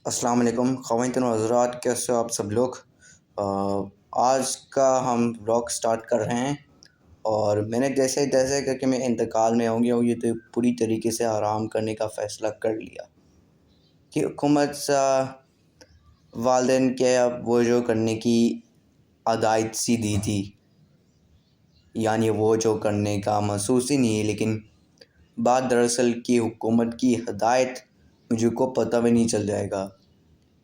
अस्सलाम वालेकुम ख़वातीन व हज़रात, कैसे हो आप सब लोग। आज का हम व्लॉग स्टार्ट कर रहे हैं और मैंने जैसे जैसे करके मैं इंतकाल में हो गया हूँ, ये तो पूरी तरीके से आराम करने का फ़ैसला कर लिया कि हुकूमत वालिदैन के अब वो जो करने की हदायत सी दी थी, यानी वो जो करने का महसूस ही नहीं है। लेकिन बात दरअसल कि हुकूमत की हदायत मुझको पता भी नहीं चल जाएगा।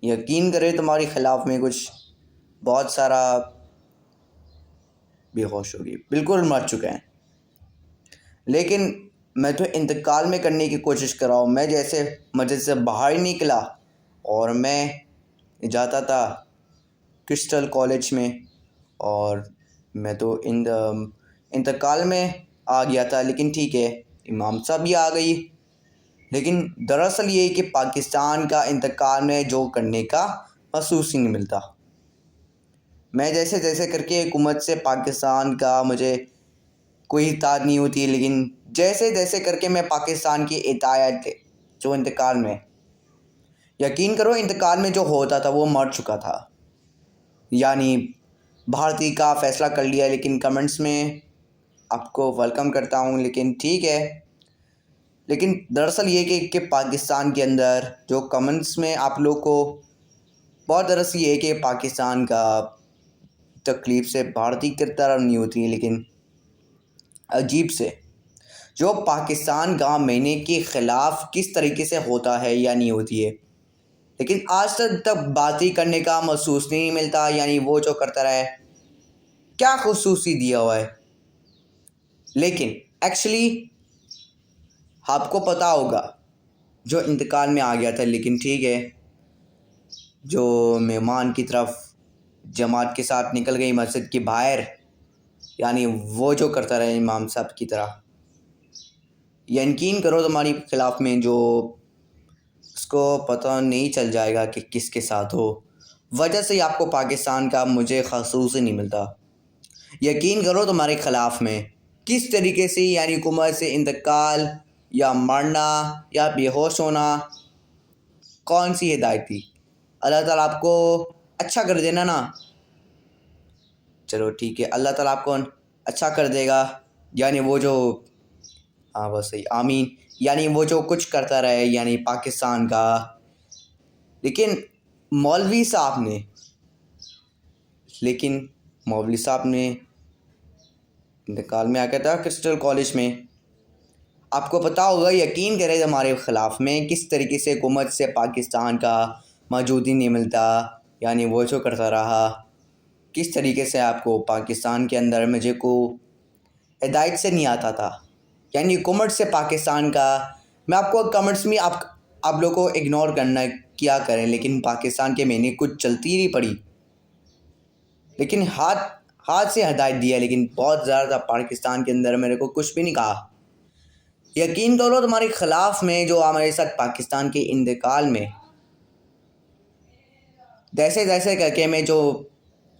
यकीन करें तुम्हारे ख़िलाफ़ में कुछ बहुत सारा बेहोश हो गई, बिल्कुल मर चुके हैं। लेकिन मैं तो इंतकाल में करने की कोशिश कर रहा हूँ। मैं जैसे मस्जिद से बाहर ही निकला और मैं जाता था क्रिस्टल कॉलेज में, और मैं तो इंतकाल में आ गया था। लेकिन ठीक है, इमाम साहब भी आ गई। लेकिन दरअसल ये है कि पाकिस्तान का इंतकाल में जो करने का महसूस ही नहीं मिलता। मैं जैसे जैसे करके हुकूमत से पाकिस्तान का मुझे कोई इताअत नहीं होती, लेकिन जैसे जैसे करके मैं पाकिस्तान की इताअत जो इंतकाल में, यकीन करो इंतकाल में जो होता था वो मर चुका था, यानी भारतीय का फ़ैसला कर लिया। लेकिन कमेंट्स में आपको वेलकम करता हूँ, लेकिन ठीक है। लेकिन दरअसल ये कि पाकिस्तान के अंदर जो कमेंट्स में आप लोग को बहुत दरअसल ये है कि पाकिस्तान का तकलीफ़ से भारतीय की तरफ नहीं होती है, लेकिन अजीब से जो पाकिस्तान का महीने के ख़िलाफ़ किस तरीके से होता है या नहीं होती है। लेकिन आज तक बात ही करने का महसूस नहीं मिलता, यानी वो जो करता रहे क्या ख़ुसूसी दिया हुआ है। लेकिन एक्चुअली आपको पता होगा जो इंतकाल में आ गया था। लेकिन ठीक है, जो मेहमान की तरफ जमात के साथ निकल गई मस्जिद के बाहर, यानी वो जो करता रहे इमाम साहब की तरह, यकीन करो तुम्हारी ख़िलाफ़ में जो उसको पता नहीं चल जाएगा कि किसके साथ हो। वजह से ही आपको पाकिस्तान का मुझे ख़ुसूस ही नहीं मिलता। यकीन करो तुम्हारे ख़िलाफ़ में किस तरीके से, यानी हुकूमत से इंतकाल या मरना या बेहोश होना, कौन सी हिदायत थी। अल्लाह ताला आपको अच्छा कर देना ना, चलो ठीक है, अल्लाह ताला आपको अच्छा कर देगा। यानी वो जो, हाँ बस सही, आमीन। यानी वो जो कुछ करता रहे, यानी पाकिस्तान का। लेकिन मौलवी साहब ने लेकिन मौलवी साहब ने इंतकाल में आ गया था क्रिस्टल कॉलेज में। आपको पता होगा, यकीन करें हमारे ख़िलाफ़ में किस तरीके से हुकूमत से पाकिस्तान का मौजूद ही नहीं मिलता, यानी वो जो करता रहा। किस तरीके से आपको पाकिस्तान के अंदर मुझे को हिदायत से नहीं आता था, यानी हुकूमत से पाकिस्तान का। मैं आपको कमेंट्स में आप लोग को इग्नोर करना क्या करें, लेकिन पाकिस्तान के मैंने कुछ चलती नहीं पड़ी। लेकिन हाथ से हिदायत दिया, लेकिन बहुत ज़्यादा पाकिस्तान के अंदर मेरे को कुछ भी नहीं कहा। यकीन करो तुम्हारे ख़िलाफ़ में जो हमारे साथ पाकिस्तान के इंतकाल में जैसे जैसे करके मैं जो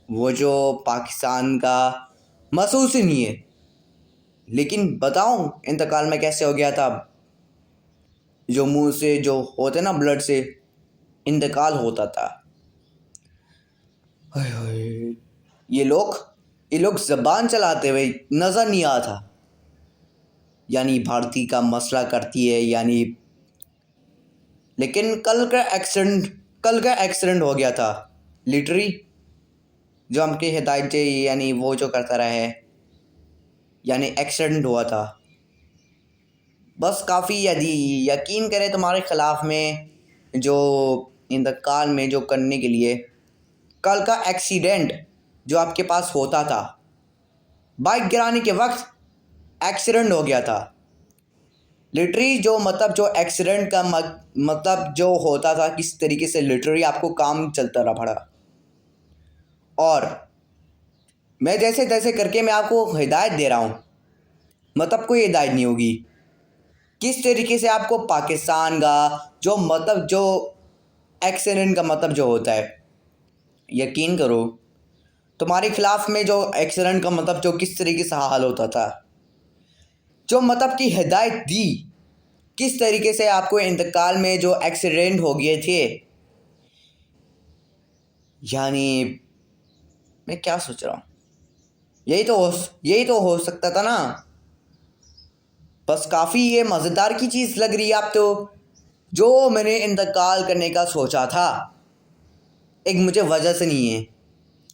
वो जो पाकिस्तान का महसूस ही नहीं है। लेकिन बताऊं इंतकाल में कैसे हो गया था। जो मुंह से जो होते ना ब्लड से इंतकाल होता था। हाय हाय, ये लोग ज़बान चलाते हुए नज़र नहीं आता, यानी भारतीय का मसला करती है, यानी। लेकिन कल का एक्सीडेंट हो गया था लिटरी, जो हमके हिदायत थे, यानी वो जो करता रहा है, यानी एक्सीडेंट हुआ था। बस काफ़ी, यदि यकीन करें तुम्हारे ख़िलाफ़ में जो इंतकाल में जो करने के लिए, कल का एक्सीडेंट जो आपके पास होता था, बाइक गिराने के वक्त एक्सीडेंट हो गया था। लिटरी जो मतलब जो एक्सीडेंट का मतलब जो होता था, किस तरीके से लिटरी आपको काम चलता रहा पड़ा। और मैं जैसे जैसे करके मैं आपको हिदायत दे रहा हूँ, मतलब कोई हिदायत नहीं होगी। किस तरीके से आपको पाकिस्तान का जो मतलब जो एक्सीडेंट का मतलब जो होता है, यकीन करो तुम्हारे ख़िलाफ़ में जो एक्सीडेंट का मतलब जो किस तरीके से हाल होता था, जो मतलब की हिदायत दी किस तरीके से आपको इंतकाल में जो एक्सीडेंट हो गए थे, यानी मैं क्या सोच रहा हूँ, यही तो हो सकता था ना। बस काफ़ी ये मज़ेदार की चीज़ लग रही है आप तो। जो मैंने इंतकाल करने का सोचा था, एक मुझे वजह से नहीं है,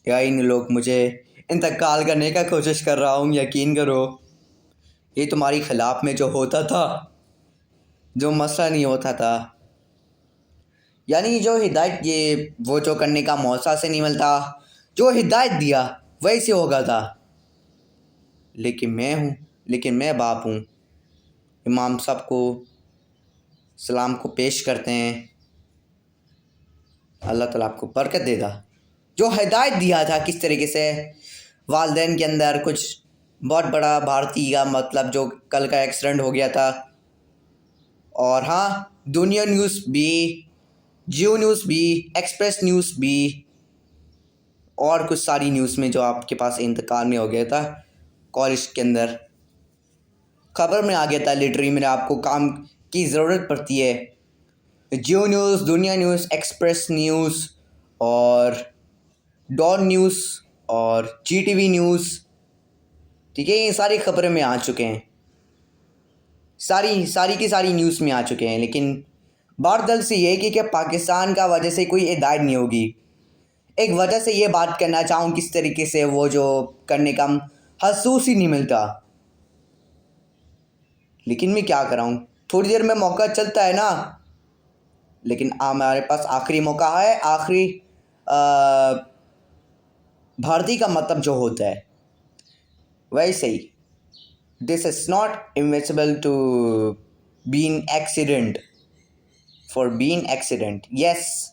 या इन लोग मुझे इंतकाल करने का कोशिश कर रहा हूँ, यकीन करो। ये तुम्हारी खिलाफ में जो होता था, जो मसला नहीं होता था, यानी जो हिदायत ये वो जो करने का मौका से नहीं मिलता, जो हिदायत दिया वैसे होगा था। लेकिन मैं बाप हूँ। इमाम साहब को सलाम को पेश करते हैं। अल्लाह ताला आपको बरकत देगा। जो हिदायत दिया था किस तरीके से वालदैन के अंदर कुछ बहुत बड़ा भारतीय का मतलब जो कल का एक्सीडेंट हो गया था। और हाँ, दुनिया न्यूज़ भी, जियो न्यूज़ भी, एक्सप्रेस न्यूज़ भी, और कुछ सारी न्यूज़ में जो आपके पास इंतकाल में हो गया था, कॉलेज के अंदर खबर में आ गया था। लिटरली मेरे आपको काम की ज़रूरत पड़ती है। जियो न्यूज़, दुनिया न्यूज़, एक्सप्रेस न्यूज़ और डॉन न्यूज़ और जीटीवी न्यूज़, ठीक है, ये सारी खबरें में आ चुके हैं। सारी की सारी न्यूज़ में आ चुके हैं। लेकिन बात दल से ये कि पाकिस्तान का वजह से कोई हिदायत नहीं होगी। एक वजह से ये बात करना चाहूँ किस तरीके से वो जो करने का महसूस ही नहीं मिलता। लेकिन मैं क्या कराऊँ, थोड़ी देर में मौका चलता है ना। लेकिन हमारे पास आखिरी मौका है। आखिरी भारतीय का मतलब जो होता है वैसे ही, this is not invisible to been accident for been accident, yes.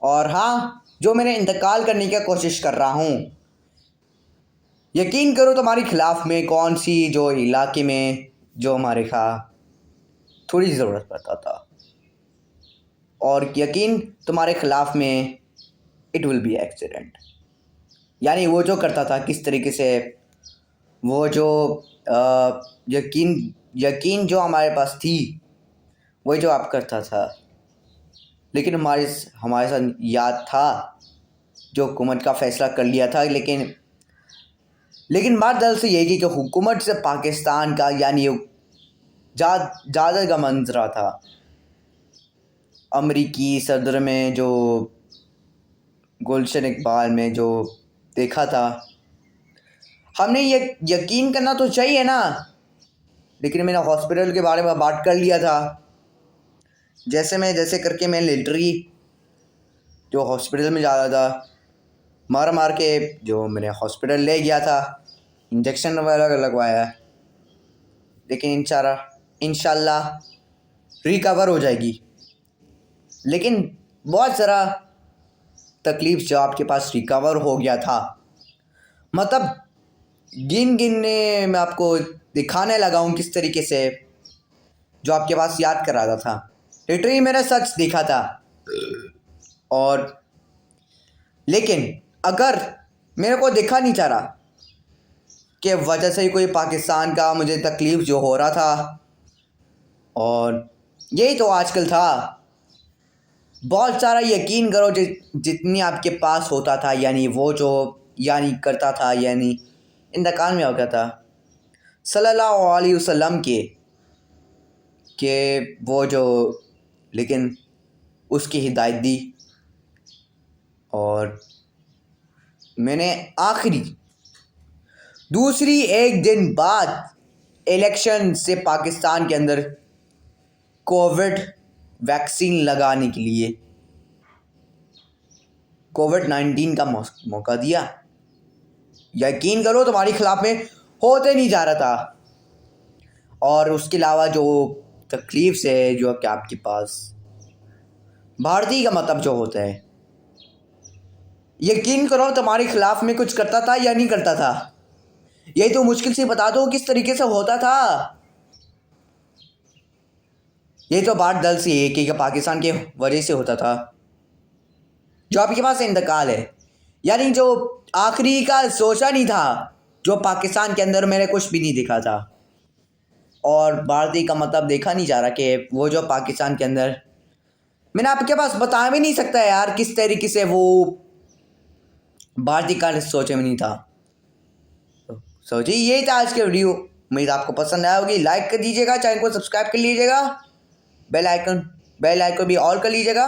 और हाँ, जो मैंने इंतकाल करने की कोशिश कर रहा हूँ, यकीन करो तुम्हारे खिलाफ में कौन सी जो इलाके में जो हमारे खा थोड़ी ज़रूरत पड़ता था, और यकीन तुम्हारे खिलाफ में इट विल बी एक्सीडेंट। यानी वो जो करता था किस तरीके से, वो जो यकीन जो हमारे पास थी वही जो आप करता था। लेकिन हमारे साथ याद था जो हुकूमत का फ़ैसला कर लिया था। लेकिन बात दरअसल ये कि हुकूमत से पाकिस्तान का यानी ज़्यादा का मंजरा था। अमरीकी सदर में जो गुलशन इकबाल में जो देखा था, हमने ये यकीन करना तो चाहिए ना। लेकिन मैंने हॉस्पिटल के बारे में बात कर लिया था। जैसे करके मैं लिटरली जो हॉस्पिटल में जा रहा था, मार के जो मैंने हॉस्पिटल ले गया था, इंजेक्शन वगैरह लगवाया। लेकिन इंशाल्लाह रिकवर हो जाएगी। लेकिन बहुत ज़रा तकलीफ़ जो आपके पास रिकवर हो गया था, मतलब गिनने मैं आपको दिखाने लगा हूँ किस तरीके से जो आपके पास याद कर रहा था। लिटरली मैंने सच देखा था। और लेकिन अगर मेरे को दिखा नहीं चाह रहा कि वजह से ही कोई पाकिस्तान का मुझे तकलीफ़ जो हो रहा था, और यही तो आजकल था। बहुत सारा यकीन करो जितनी आपके पास होता था, यानी वो जो यानी करता था, यानी इंतकाल में हो गया था सल्लल्लाहु अलैहि वसल्लम के वो जो, लेकिन उसकी हिदायत दी। और मैंने आखिरी दूसरी एक दिन बाद इलेक्शन से पाकिस्तान के अंदर कोविड वैक्सीन लगाने के लिए कोविड-19 का मौका दिया। यकीन करो तुम्हारे खिलाफ में होते नहीं जा रहा था। और उसके अलावा जो तकलीफ़ से जो कि आपके पास भारतीय का मतलब जो होता है, यकीन करो तुम्हारे खिलाफ में कुछ करता था या नहीं करता था। यही तो मुश्किल से बता दो किस तरीके से होता था। ये तो बात दल सी है कि पाकिस्तान के वजह से होता था। जो आपके पास इंतकाल है, यानी जो आखिरी का सोचा नहीं था, जो पाकिस्तान के अंदर मैंने कुछ भी नहीं देखा था। और भारतीय का मतलब देखा नहीं जा रहा कि वो जो पाकिस्तान के अंदर मैंने आपके पास बता भी नहीं सकता यार किस तरीके से वो भारतीय कार्य सोचे में नहीं था। तो सोचिए ये था आज के वीडियो। उम्मीद आपको पसंद आया होगी। लाइक कर दीजिएगा, चैनल को सब्सक्राइब कर लीजिएगा, बेल आइकन भी ऑल कर लीजिएगा।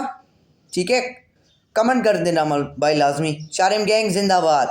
ठीक है, कमेंट कर देना भाई लाजमी। चारिम गैंग जिंदाबाद।